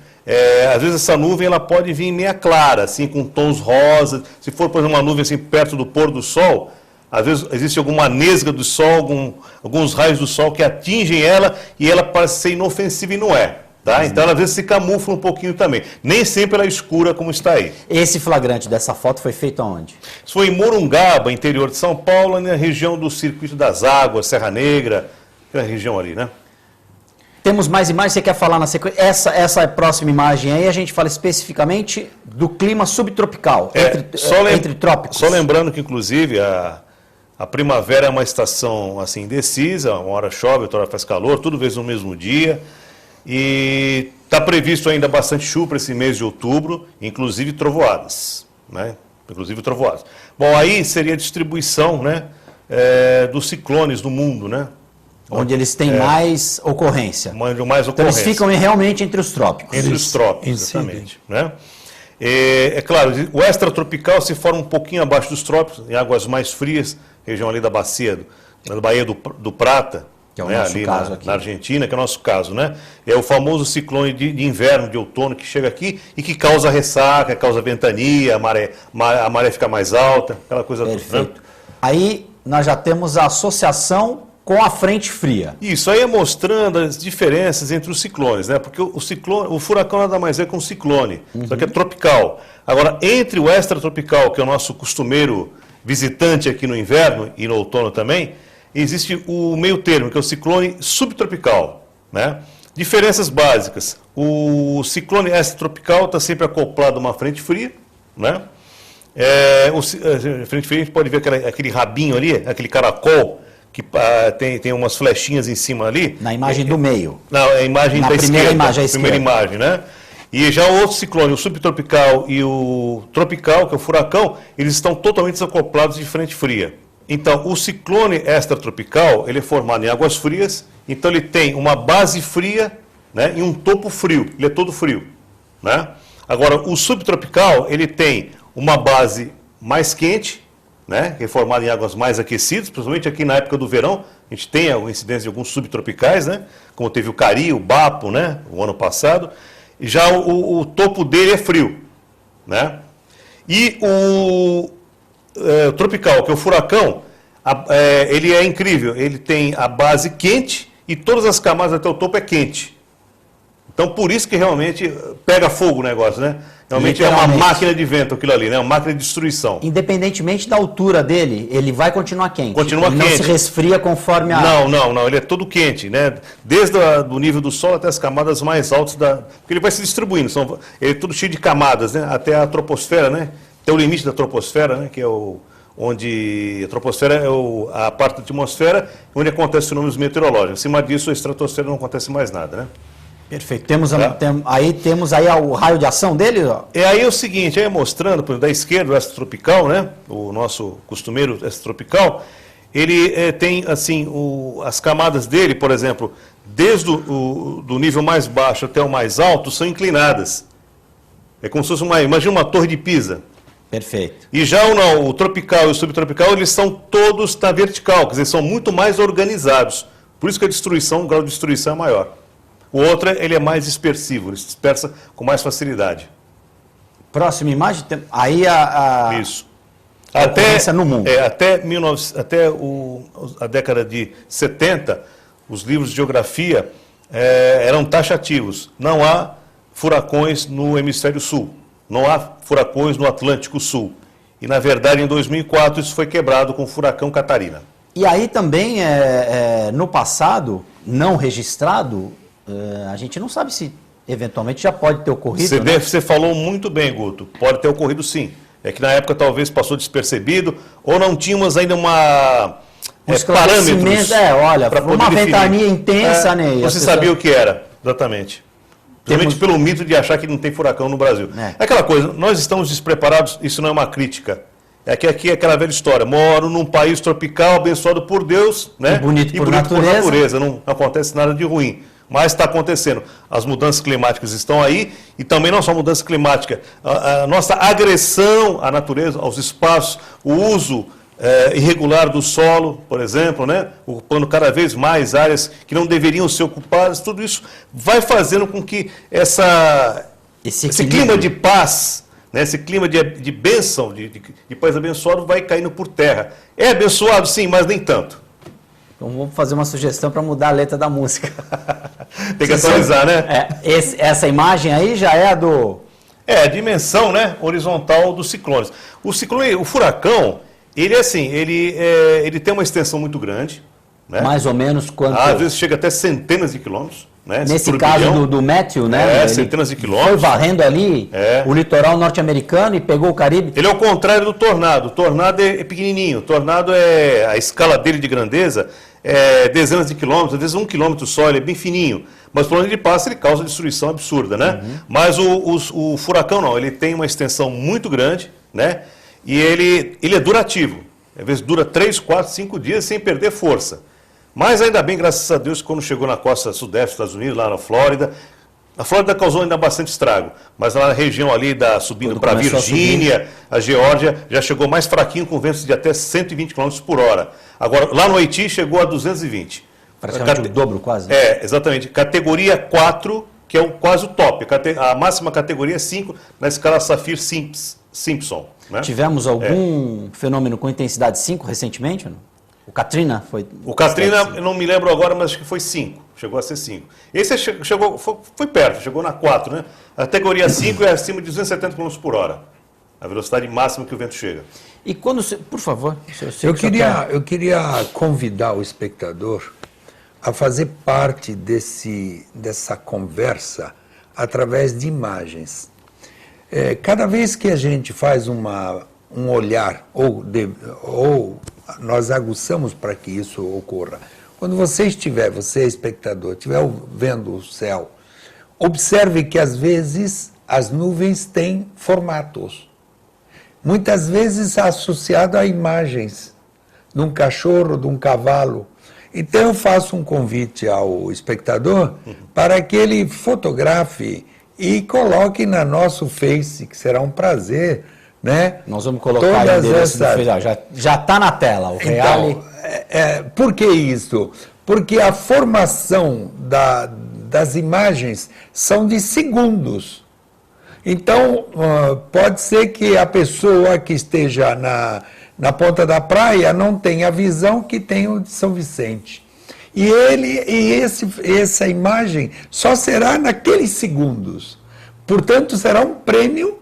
às vezes essa nuvem ela pode vir meia clara, assim, com tons rosa. Se for, por exemplo, uma nuvem assim, perto do pôr do sol, às vezes existe alguma nesga do sol, alguns raios do sol que atingem ela e ela parece ser inofensiva e não é. Tá? Então ela às vezes se camufla um pouquinho também. Nem sempre ela é escura como está aí. Esse flagrante dessa foto foi feito aonde? Isso foi em Morungaba, interior de São Paulo, na região do Circuito das Águas, Serra Negra, aquela região ali, né? Temos mais imagens, você quer falar na sequência? Essa próxima imagem aí, a gente fala especificamente do clima subtropical, entre trópicos. Só lembrando que, inclusive, a primavera é uma estação assim, indecisa, uma hora chove, outra hora faz calor, tudo vezes no mesmo dia. E está previsto ainda bastante chuva para esse mês de outubro, inclusive trovoadas, né? inclusive trovoadas. Bom, aí seria a distribuição, né, dos ciclones no mundo, né? Onde eles têm mais ocorrência. Mais Então ocorrência. eles ficam realmente entre os trópicos. Entre os trópicos, exatamente. Né? É claro, o extratropical se forma um pouquinho abaixo dos trópicos, em águas mais frias, região ali da Baía do Prata, que é o né, nosso ali caso aqui. na Argentina, que é o nosso caso, né? É o famoso ciclone de inverno, de outono, que chega aqui e que causa ressaca, causa ventania, a maré fica mais alta, aquela coisa toda. Perfeito. Né? Aí nós já temos a associação com a frente fria. Isso aí é mostrando as diferenças entre os ciclones, né? Porque o furacão nada mais é que um ciclone, só que é tropical. Agora, entre o extratropical, que é o nosso costumeiro visitante aqui no inverno e no outono também, existe o meio termo, que é o ciclone subtropical, né? Diferenças básicas. O ciclone extratropical está sempre acoplado a uma frente fria, né? A frente fria, a gente pode ver aquele rabinho ali, aquele caracol, que tem umas flechinhas em cima ali. Na imagem do meio. Na imagem na da primeira esquerda. Imagem, à primeira esquerda. imagem, né? E já o outro ciclone, o subtropical e o tropical, que é o furacão, eles estão totalmente desacoplados de frente fria. Então, o ciclone extratropical, ele é formado em águas frias, então ele tem uma base fria, né, e um topo frio, ele é todo frio, né? Agora, o subtropical, ele tem uma base mais quente, né, que é formada em águas mais aquecidas, principalmente aqui na época do verão, a gente tem a incidência de alguns subtropicais, né, como teve o Cari, o Bapo, né, o ano passado, e já o topo dele é frio, né? E o tropical, que é o furacão, ele é incrível, ele tem a base quente e todas as camadas até o topo é quente. Então, por isso que realmente pega fogo o negócio, né? Realmente é uma máquina de vento aquilo ali, né? Uma máquina de destruição. Independentemente da altura dele, ele vai continuar quente. Continua ele quente. Não se resfria conforme a... Não, ele é todo quente, né? Desde o nível do solo até as camadas mais altas porque ele vai se distribuindo. Ele é tudo cheio de camadas, né? Até a troposfera, né? Até o limite da troposfera, né? Que é onde a troposfera é a parte da atmosfera onde acontecem fenômenos meteorológicos. Acima disso, a estratosfera não acontece mais nada, né? Perfeito. Temos aí o raio de ação dele? Ó. Aí é o seguinte, aí mostrando, por exemplo, da esquerda, o extratropical, né? O nosso costumeiro extratropical, ele tem, assim, as camadas dele, por exemplo, desde do nível mais baixo até o mais alto, são inclinadas. É como se fosse imagina uma torre de Pisa. Perfeito. E já o tropical e o subtropical, eles são todos na vertical, quer dizer, são muito mais organizados. Por isso que o grau de destruição é maior. O outro, ele é mais dispersivo, ele se dispersa com mais facilidade. Próxima imagem, aí Isso. ocorrência no mundo. Até a década de 70, os livros de geografia eram taxativos. Não há furacões no hemisfério sul, não há furacões no Atlântico Sul. E, na verdade, em 2004, isso foi quebrado com o furacão Catarina. E aí também, no passado, não registrado, a gente não sabe se eventualmente já pode ter ocorrido. Você falou muito bem, Guto. Pode ter ocorrido sim. É que na época talvez passou despercebido ou não tínhamos ainda parâmetros. Olha, uma ventania intensa, né? Você sabia o que era, exatamente. Principalmente pelo mito de achar que não tem furacão no Brasil. É aquela coisa, nós estamos despreparados, isso não é uma crítica. É que aqui é aquela velha história, moro num país tropical, abençoado por Deus, né? E bonito por natureza. Não acontece nada de ruim. Mas está acontecendo. As mudanças climáticas estão aí e também não só a mudança climática, a nossa agressão à natureza, aos espaços, o uso irregular do solo, por exemplo, né? Ocupando cada vez mais áreas que não deveriam ser ocupadas, tudo isso vai fazendo com que esse clima de paz, né? Esse clima de bênção, de paz abençoado, vai caindo por terra. É abençoado, sim, mas nem tanto. Então vamos fazer uma sugestão para mudar a letra da música. Tem que atualizar, né? Essa imagem aí já é a dimensão, né, horizontal dos ciclones. O furacão, ele é assim, ele tem uma extensão muito grande. Né? Mais ou menos quanto? Às vezes chega até centenas de quilômetros. Né? Nesse caso do Matthew, né? Centenas de quilômetros. Foi varrendo ali o litoral norte-americano e pegou o Caribe. Ele é o contrário do tornado. O tornado é pequenininho. O tornado a escala dele de grandeza é dezenas de quilômetros, às vezes 1 quilômetro só, ele é bem fininho. Mas por onde ele passa, ele causa destruição absurda, né? Mas o furacão não, ele tem uma extensão muito grande, né? E ele é durativo. Às vezes dura 3, 4, 5 dias sem perder força. Mas ainda bem, graças a Deus, quando chegou na costa sudeste dos Estados Unidos, lá na Flórida, a Flórida causou ainda bastante estrago, mas lá na região ali, subindo para a Virgínia, a Geórgia, já chegou mais fraquinho, com ventos de até 120 km por hora. Agora, lá no Haiti, chegou a 220. Praticamente o dobro, quase. Né? Exatamente. Categoria 4, que é quase o top. A máxima categoria é 5, na escala Saffir-Simpson. Né? Tivemos algum fenômeno com intensidade 5 recentemente? Não? O Katrina foi... O Katrina, eu não me lembro agora, mas acho que foi 5. Chegou a ser 5. Esse foi perto, chegou na 4, né? A categoria 5 é acima de 270 km por hora. A velocidade máxima que o vento chega. E quando... Por favor. Eu queria convidar o espectador a fazer parte dessa conversa através de imagens. Cada vez que a gente faz um olhar, ou nós aguçamos para que isso ocorra, quando você espectador, estiver vendo o céu, observe que às vezes as nuvens têm formatos. Muitas vezes associado a imagens de um cachorro, de um cavalo. Então eu faço um convite ao espectador para que ele fotografe e coloque na nosso Face, que será um prazer, né? Nós vamos colocar o endereço do Face. Já está na tela, o Reale. Então, por que isso? Porque a formação das imagens são de segundos. Então, pode ser que a pessoa que esteja na ponta da praia não tenha a visão que tem o de São Vicente. Essa imagem só será naqueles segundos. Portanto, será um prêmio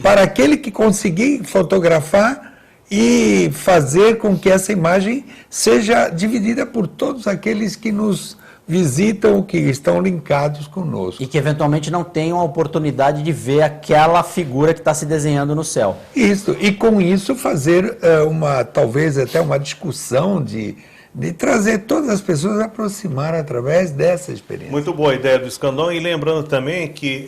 para aquele que conseguir fotografar e fazer com que essa imagem seja dividida por todos aqueles que nos visitam, que estão linkados conosco. E que eventualmente não tenham a oportunidade de ver aquela figura que está se desenhando no céu. Isso, e com isso fazer talvez até uma discussão de trazer todas as pessoas a aproximar através dessa experiência. Muito boa a ideia do Escandão, e lembrando também que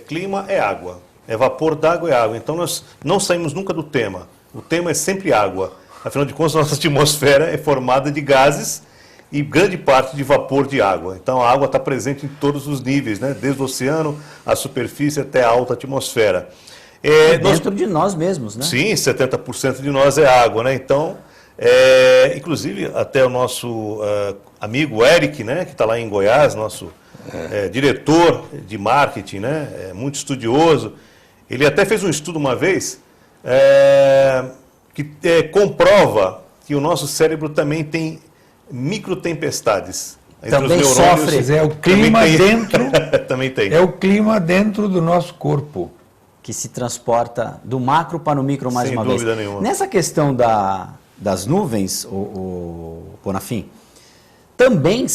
clima é água, vapor d'água é água, então nós não saímos nunca do tema. O tema é sempre água. Afinal de contas, nossa atmosfera é formada de gases e grande parte de vapor de água. Então a água está presente em todos os níveis, né? Desde o oceano, a superfície até a alta atmosfera. Dentro de nós mesmos, né? Sim, 70% de nós é água, né? Então, inclusive até o nosso amigo Eric, né? Que está lá em Goiás, nosso diretor de marketing, né? Muito estudioso. Ele até fez um estudo uma vez que comprova que o nosso cérebro também tem microtempestades. Também sofre. É o clima dentro. Também tem. É o clima dentro do nosso corpo. Que se transporta do macro para o micro mais uma vez. Sem dúvida nenhuma. Nessa questão das nuvens, o Bonafim, também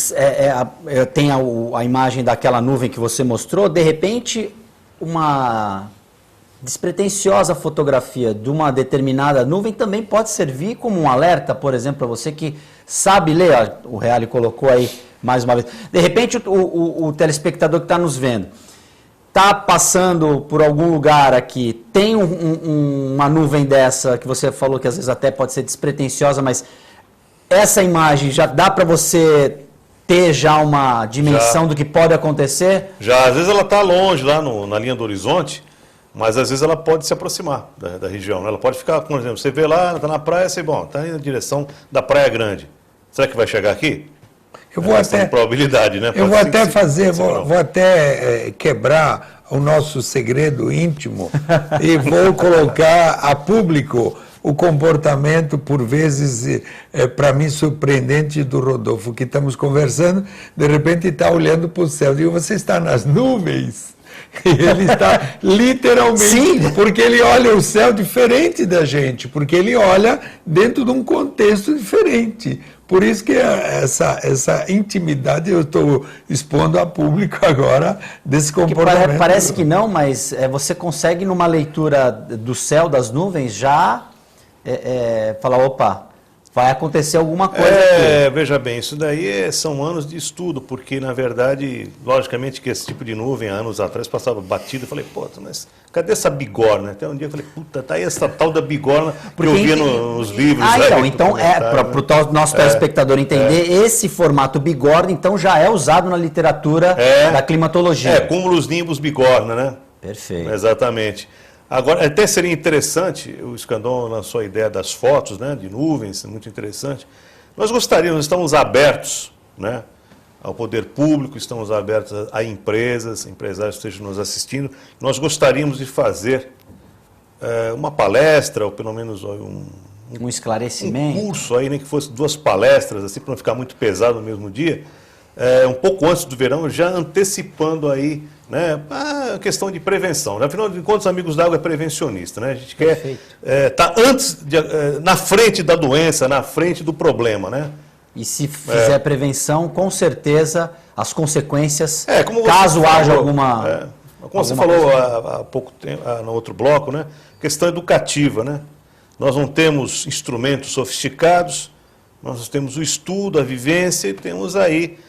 tem a imagem daquela nuvem que você mostrou, de repente uma despretensiosa fotografia de uma determinada nuvem também pode servir como um alerta, por exemplo, para você que sabe ler, o Reale colocou aí mais uma vez. De repente o telespectador que está nos vendo está passando por algum lugar aqui, tem uma nuvem dessa que você falou que às vezes até pode ser despretensiosa, mas essa imagem já dá para você ter já uma dimensão do que pode acontecer? Já, às vezes ela está longe, lá na linha do horizonte, mas às vezes ela pode se aproximar da região. Né? Ela pode ficar, por exemplo, você vê lá, está na praia, você está indo na direção da Praia Grande. Será que vai chegar aqui? Eu vou até probabilidade, né? Eu vou até fazer, vou até quebrar o nosso segredo íntimo e vou colocar a público o comportamento, por vezes, para mim, surpreendente do Rodolfo, que estamos conversando, de repente está olhando para o céu. Eu digo, você está nas nuvens? Ele está literalmente, sim, porque ele olha o céu diferente da gente, porque ele olha dentro de um contexto diferente. Por isso que essa intimidade eu estou expondo a público agora desse comportamento. Parece que não, mas você consegue numa leitura do céu, das nuvens, já falar, opa, vai acontecer alguma coisa aqui. Veja bem, isso daí são anos de estudo, porque na verdade, logicamente que esse tipo de nuvem, há anos atrás, passava batido, eu falei, pô, mas cadê essa bigorna? Até um dia eu falei, puta, tá aí essa tal da bigorna que eu via nos livros. Então para o nosso telespectador entender, esse formato bigorna, então, já é usado na literatura da climatologia. Cúmulos nimbus bigorna, né? Perfeito. Exatamente. Agora, até seria interessante, o Escandon lançou a ideia das fotos, né, de nuvens, muito interessante. Nós estamos abertos, né, ao poder público, estamos abertos a empresas, empresários que estejam nos assistindo. Nós gostaríamos de fazer uma palestra, ou pelo menos um esclarecimento. Um curso aí, nem que fosse 2 palestras, assim, para não ficar muito pesado no mesmo dia, um pouco antes do verão, já antecipando aí, né, a questão de prevenção. Né? Afinal de contas, Amigos da Água é prevencionista. Né? A gente quer estar na frente da doença, na frente do problema. Né? E se fizer prevenção, com certeza as consequências, caso haja alguma... como você falou há pouco tempo, no outro bloco, né? Questão educativa. Né? Nós não temos instrumentos sofisticados, nós temos o estudo, a vivência e temos aí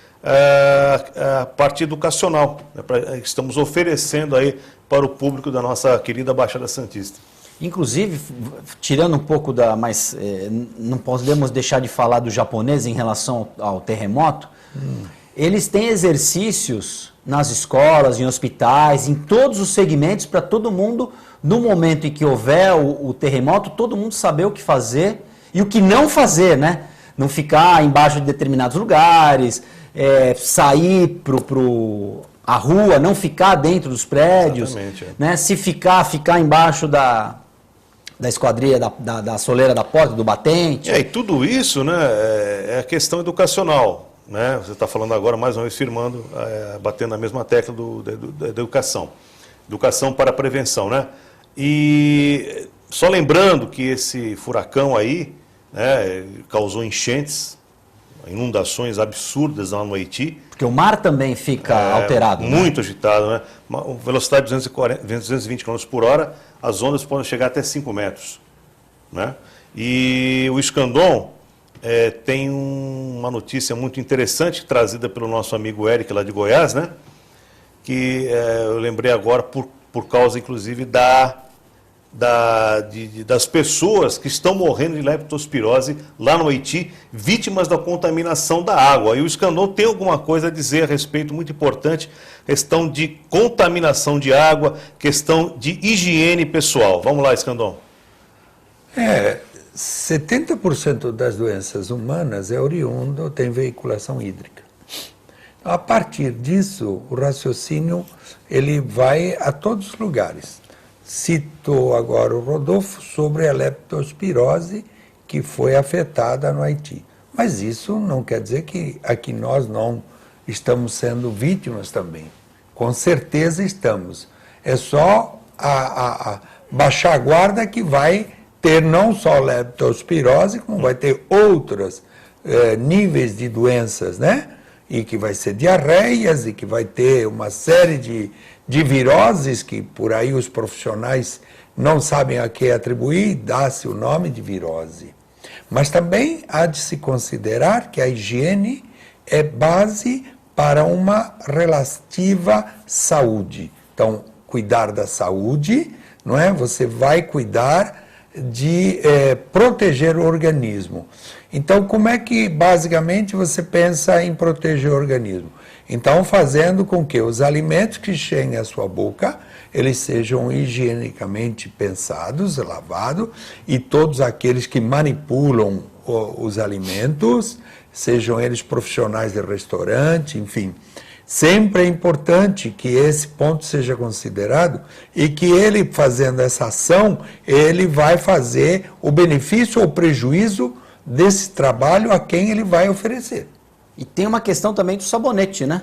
a parte educacional, né, que estamos oferecendo aí para o público da nossa querida Baixada Santista. Inclusive, tirando um pouco mas não podemos deixar de falar do japonês em relação ao terremoto, eles têm exercícios nas escolas, em hospitais, em todos os segmentos, para todo mundo, no momento em que houver o terremoto, todo mundo saber o que fazer e o que não fazer, né? Não ficar embaixo de determinados lugares, sair para a rua, não ficar dentro dos prédios, né? Se ficar embaixo da esquadrilha, da soleira da porta, do batente. E tudo isso, né, é a questão educacional. Né? Você está falando agora, mais uma vez, firmando, batendo na mesma tecla da educação. Educação para a prevenção. Né? E só lembrando que esse furacão aí, né, causou enchentes, inundações absurdas lá no Haiti. Porque o mar também fica alterado. Muito agitado, né? Uma velocidade de 220 km por hora, as ondas podem chegar até 5 metros. Né? E o Escandon tem uma notícia muito interessante, trazida pelo nosso amigo Eric, lá de Goiás, né? Que eu lembrei agora por causa, inclusive, das pessoas que estão morrendo de leptospirose lá no Haiti, vítimas da contaminação da água. E o Escandon tem alguma coisa a dizer a respeito, muito importante, questão de contaminação de água, questão de higiene pessoal. Vamos lá, Escandon. 70% das doenças humanas tem veiculação hídrica. A partir disso, o raciocínio ele vai a todos os lugares. Citou agora o Rodolfo sobre a leptospirose que foi afetada no Haiti. Mas isso não quer dizer que aqui nós não estamos sendo vítimas também. Com certeza estamos. É só baixar a guarda que vai ter não só leptospirose, como vai ter outros níveis de doenças, né? E que vai ser diarreias, e que vai ter uma série de viroses, que por aí os profissionais não sabem a que atribuir, dá-se o nome de virose. Mas também há de se considerar que a higiene é base para uma relativa saúde. Então, cuidar da saúde, não é? Você vai cuidar de proteger o organismo. Então, como é que, basicamente, você pensa em proteger o organismo? Então, fazendo com que os alimentos que cheguem à sua boca, eles sejam higienicamente pensados, lavados, e todos aqueles que manipulam os alimentos, sejam eles profissionais de restaurante, enfim. Sempre é importante que esse ponto seja considerado e que ele, fazendo essa ação, ele vai fazer o benefício ou prejuízo desse trabalho a quem ele vai oferecer. E tem uma questão também do sabonete, né?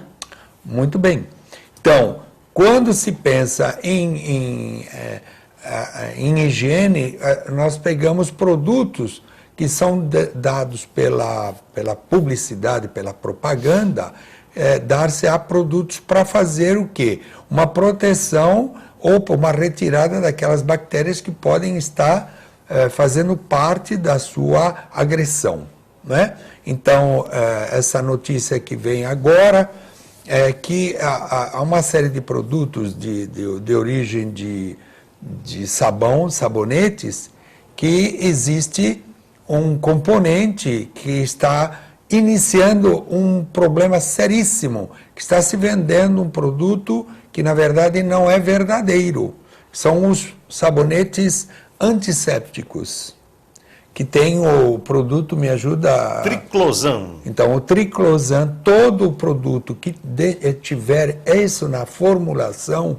Muito bem. Então, quando se pensa em higiene, nós pegamos produtos que são dados pela publicidade, pela propaganda, dar-se a produtos para fazer o quê? Uma proteção ou uma retirada daquelas bactérias que podem estar fazendo parte da sua agressão, né? Então, essa notícia que vem agora é que há uma série de produtos de origem de sabão, sabonetes, que existe um componente que está iniciando um problema seríssimo, que está se vendendo um produto que na verdade não é verdadeiro. São os sabonetes antissépticos, que tem o produto, me ajuda... Triclosan. Então, o triclosan, todo produto que tiver isso na formulação,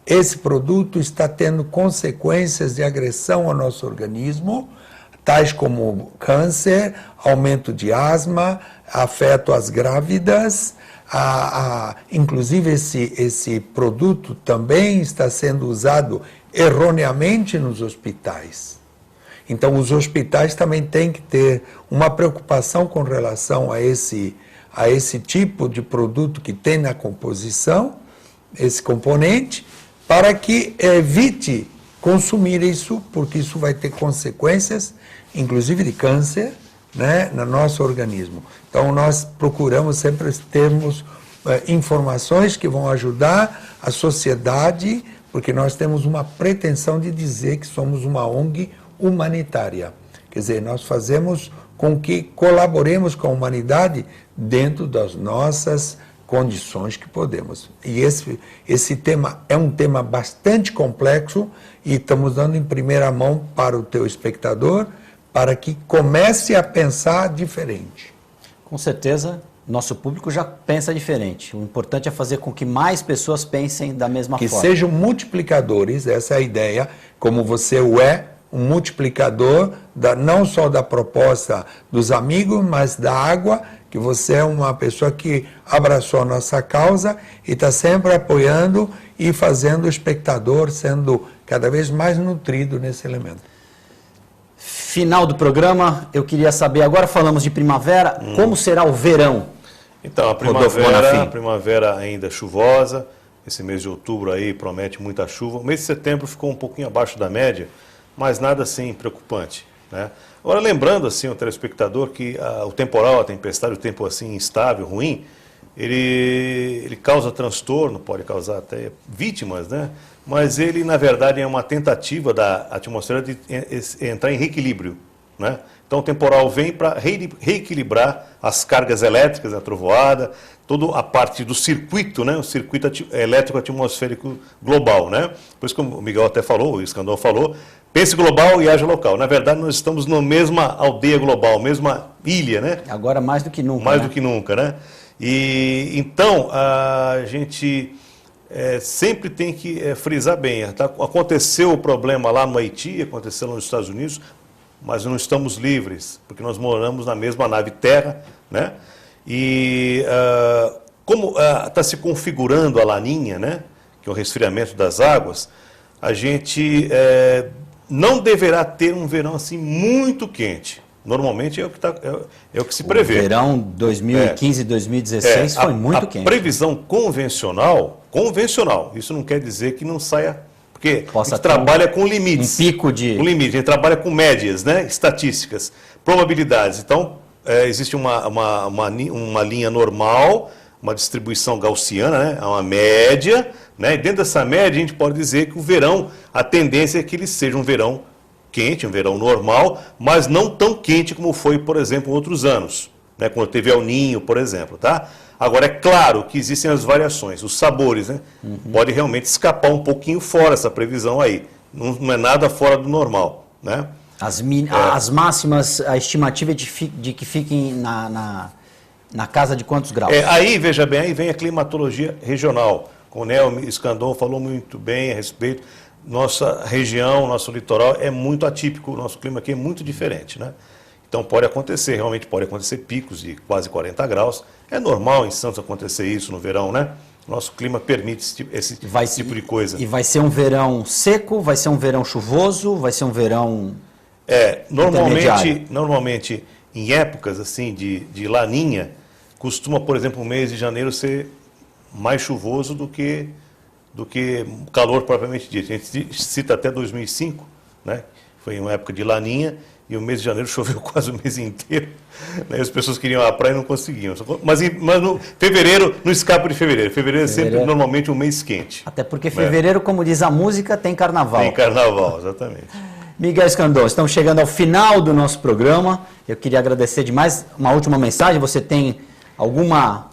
esse produto está tendo consequências de agressão ao nosso organismo, tais como câncer, aumento de asma, afeto às grávidas, inclusive esse produto também está sendo usado erroneamente nos hospitais. Então, os hospitais também têm que ter uma preocupação com relação a esse tipo de produto que tem na composição, esse componente, para que evite consumir isso, porque isso vai ter consequências, inclusive de câncer, né, no nosso organismo. Então, nós procuramos sempre termos informações que vão ajudar a sociedade, porque nós temos uma pretensão de dizer que somos uma ONG humanitária. Quer dizer, nós fazemos com que colaboremos com a humanidade dentro das nossas condições que podemos. E esse tema é um tema bastante complexo e estamos dando em primeira mão para o teu espectador, para que comece a pensar diferente. Com certeza, nosso público já pensa diferente. O importante é fazer com que mais pessoas pensem da mesma forma. Que sejam multiplicadores, essa é a ideia, como você um multiplicador não só da proposta dos amigos, mas da água, que você é uma pessoa que abraçou a nossa causa e está sempre apoiando e fazendo o espectador sendo cada vez mais nutrido nesse elemento. Final do programa, eu queria saber, agora falamos de primavera, como será o verão? Então, a primavera ainda chuvosa, esse mês de outubro aí promete muita chuva. O mês de setembro ficou um pouquinho abaixo da média, mas nada assim preocupante, né? Agora, lembrando assim o telespectador que o temporal, a tempestade, o tempo assim instável, ruim, ele causa transtorno, pode causar até vítimas, né? Mas ele, na verdade, é uma tentativa da atmosfera de entrar em reequilíbrio, né? Então, o temporal vem para reequilibrar as cargas elétricas, a trovoada, toda a parte do circuito, né? O circuito elétrico atmosférico global, né? Por isso que o Miguel até falou, o Escandão falou, pense global e haja local. Na verdade, nós estamos na mesma aldeia global, mesma ilha, né? Agora mais do que nunca. Mais do que nunca, né? E então, a gente sempre tem que frisar bem. Aconteceu o problema lá no Haiti, aconteceu lá nos Estados Unidos, mas não estamos livres, porque nós moramos na mesma nave Terra, né? E como está se configurando a laninha, né? Que é o resfriamento das águas, a gente não deverá ter um verão assim muito quente. Normalmente é o que se prevê. O verão 2015 e 2016 foi muito quente. A previsão convencional, isso não quer dizer que não saia, porque a gente trabalha com limites. Um pico de... Com limite, a gente trabalha com médias, né? Estatísticas, probabilidades. Então, existe uma linha normal, uma distribuição gaussiana, né? Uma média, né? E dentro dessa média a gente pode dizer que o verão, a tendência é que ele seja um verão quente, um verão normal, mas não tão quente como foi, por exemplo, em outros anos, né? Quando teve El Ninho, por exemplo, tá? Agora, é claro que existem as variações, os sabores, né? Pode realmente escapar um pouquinho fora essa previsão aí, não é nada fora do normal, né? As máximas, a estimativa é de que fiquem na casa de quantos graus? Aí, veja bem, aí vem a climatologia regional. O Nel Escandon falou muito bem a respeito. Nossa região, nosso litoral é muito atípico, o nosso clima aqui é muito diferente, né? Então realmente pode acontecer picos de quase 40 graus. É normal em Santos acontecer isso no verão, né? Nosso clima permite esse tipo de coisa. E vai ser um verão seco, vai ser um verão chuvoso, vai ser um verão... Normalmente em épocas assim de laninha, costuma, por exemplo, o mês de janeiro ser mais chuvoso do que calor propriamente dito. A gente cita até 2005, né? Foi uma época de laninha e o mês de janeiro choveu quase o mês inteiro. Né? As pessoas queriam ir à praia e não conseguiam. Mas no fevereiro, não escapa de fevereiro. Fevereiro é sempre normalmente um mês quente. Até porque fevereiro, como diz a música, tem carnaval. Tem carnaval, exatamente. Miguel Scandon, estamos chegando ao final do nosso programa. Eu queria agradecer demais. Uma última mensagem, você tem alguma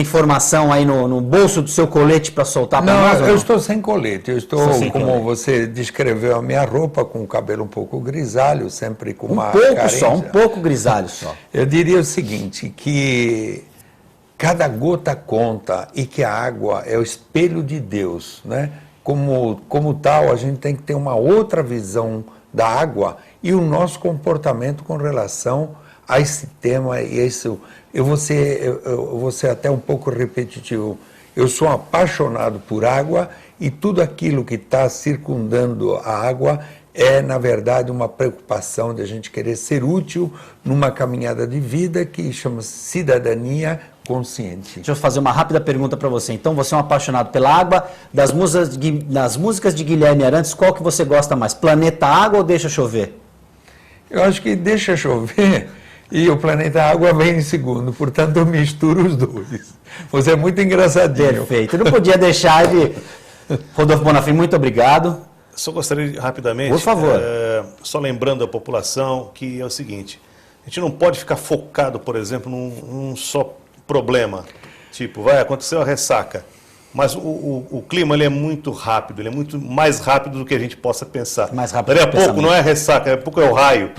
informação aí no bolso do seu colete para soltar para nós? Não, eu estou sem colete. Eu estou, como colete. você descreveu a minha roupa, com o cabelo um pouco grisalho, sempre com uma Um pouco grisalho só. Eu diria o seguinte, que cada gota conta e que a água é o espelho de Deus, né? Como tal, a gente tem que ter uma outra visão da água e o nosso comportamento com relação a esse tema e isso. Eu vou ser até um pouco repetitivo. Eu sou apaixonado por água e tudo aquilo que está circundando a água é, na verdade, uma preocupação de a gente querer ser útil numa caminhada de vida que chama cidadania consciente. Deixa eu fazer uma rápida pergunta para você. Então, você é um apaixonado pela água. Das músicas de Guilherme Arantes, qual que você gosta mais? Planeta Água ou Deixa Chover? Eu acho que Deixa Chover e o Planeta Água vem em segundo. Portanto, eu misturo os dois. Você é muito engraçadinho. Perfeito. Eu não podia deixar de... Rodolfo Bonafim, muito obrigado. Só gostaria de, rapidamente, por favor, só lembrando a população que é o seguinte, a gente não pode ficar focado, por exemplo, num só problema, tipo, vai acontecer uma ressaca, mas o clima ele é muito rápido, ele é muito mais rápido do que a gente possa pensar. Mais rápido. Daqui a pouco não é ressaca, daqui a pouco é o raio,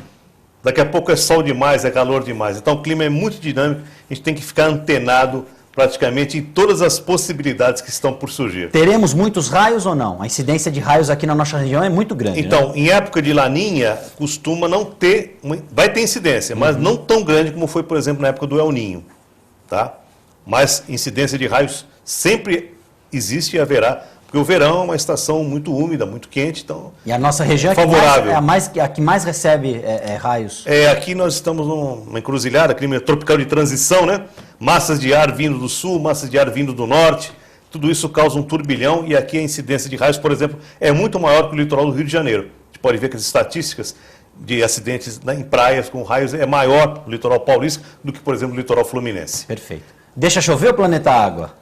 daqui a pouco é sol demais, é calor demais. Então o clima é muito dinâmico, a gente tem que ficar antenado praticamente em todas as possibilidades que estão por surgir. Teremos muitos raios ou não? A incidência de raios aqui na nossa região é muito grande. Então, né? Em época de laninha, costuma não ter, vai ter incidência, mas não tão grande como foi, por exemplo, na época do El Ninho. Tá? Mas incidência de raios sempre existe e haverá, porque o verão é uma estação muito úmida, muito quente, então e a nossa região favorável. É a que mais recebe raios. Aqui nós estamos numa encruzilhada, clima tropical de transição, né? Massas de ar vindo do sul, massas de ar vindo do norte, tudo isso causa um turbilhão e aqui a incidência de raios, por exemplo, é muito maior que o litoral do Rio de Janeiro. A gente pode ver que as estatísticas de acidentes em praias com raios é maior no litoral paulista do que, por exemplo, no litoral fluminense. Perfeito. Deixa chover o Planeta Água?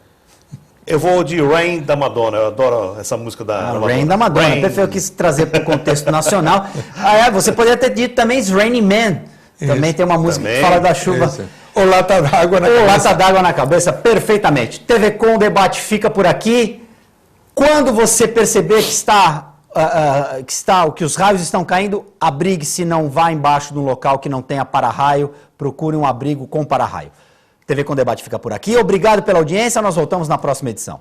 Eu vou de Rain da Madonna, eu adoro essa música da Madonna. Rain da Madonna, perfeito, eu quis trazer para o contexto nacional. Você poderia ter dito também It's Raining Man, também tem uma música que fala da chuva. Isso. Ou Lata d'Água na Ou cabeça. Lata d'Água na cabeça, perfeitamente. TV Com o debate fica por aqui. Quando você perceber que os raios estão caindo, abrigue-se, não vá embaixo de um local que não tenha para-raio, procure um abrigo com para-raio. TV Com Debate fica por aqui. Obrigado pela audiência, nós voltamos na próxima edição.